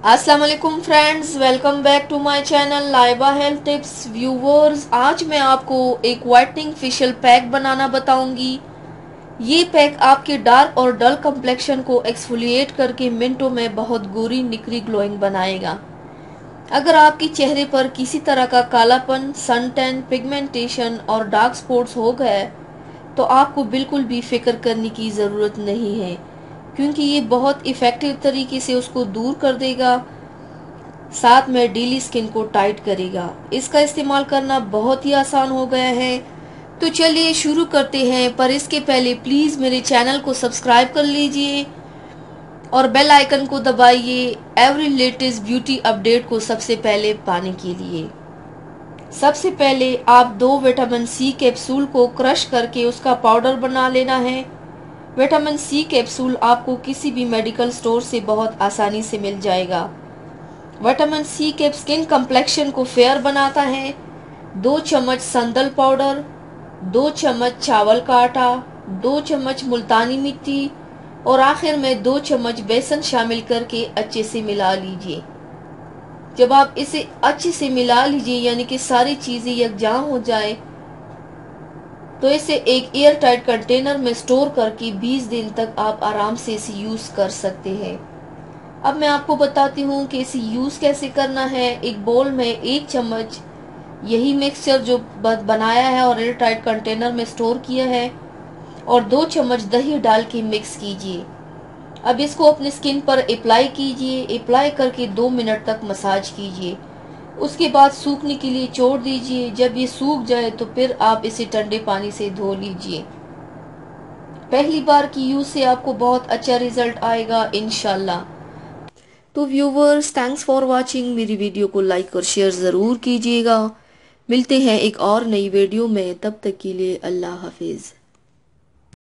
अस्सलाम वालेकुम friends, welcome back to my channel Laiba health tips. Viewers, आज मैं आपको एक व्हाइटनिंग फेशियल पैक बनाना बताऊंगी। ये पैक आपके डार्क और डल कम्प्लेक्शन को एक्सफोलिएट करके मिनटों में बहुत गोरी निकरी ग्लोइंग बनाएगा। अगर आपके चेहरे पर किसी तरह का कालापन, सन टैन, पिगमेंटेशन और डार्क स्पॉट्स हो गए तो आपको बिल्कुल भी फिक्र करने की ज़रूरत नहीं है, क्योंकि ये बहुत इफ़ेक्टिव तरीके से उसको दूर कर देगा, साथ में डेली स्किन को टाइट करेगा। इसका इस्तेमाल करना बहुत ही आसान हो गया है। तो चलिए शुरू करते हैं, पर इसके पहले प्लीज़ मेरे चैनल को सब्सक्राइब कर लीजिए और बेल आइकन को दबाइए एवरी लेटेस्ट ब्यूटी अपडेट को सबसे पहले पाने के लिए। सबसे पहले आप 2 विटामिन सी कैप्सूल को क्रश करके उसका पाउडर बना लेना है। विटामिन सी कैप्सूल आपको किसी भी मेडिकल स्टोर से बहुत आसानी से मिल जाएगा। विटामिन सी के स्किन कम्प्लेक्शन को फेयर बनाता है। 2 चम्मच संदल पाउडर, 2 चम्मच चावल का आटा, 2 चम्मच मुल्तानी मिट्टी और आखिर में 2 चम्मच बेसन शामिल करके अच्छे से मिला लीजिए। जब आप इसे अच्छे से मिला लीजिए, यानी कि सारी चीजें यकजां हो जाए, तो इसे एक एयर टाइट कंटेनर में स्टोर करके 20 दिन तक आप आराम से इसे यूज कर सकते हैं। अब मैं आपको बताती हूँ कि इसे यूज कैसे करना है। एक बोल में 1 चम्मच यही मिक्सचर जो बनाया है और एयर टाइट कंटेनर में स्टोर किया है और 2 चम्मच दही डाल के मिक्स कीजिए। अब इसको अपनी स्किन पर अप्लाई कीजिए। अप्लाई करके 2 मिनट तक मसाज कीजिए। उसके बाद सूखने के लिए छोड़ दीजिए। जब ये सूख जाए तो फिर आप इसे ठंडे पानी से धो लीजिए। पहली बार की यूज से आपको बहुत अच्छा रिजल्ट आएगा इंशाल्लाह। तो व्यूवर्स, थैंक्स फॉर वाचिंग। मेरी वीडियो को लाइक और शेयर ज़रूर कीजिएगा। मिलते हैं एक और नई वीडियो में, तब तक के लिए अल्लाह हाफिज़।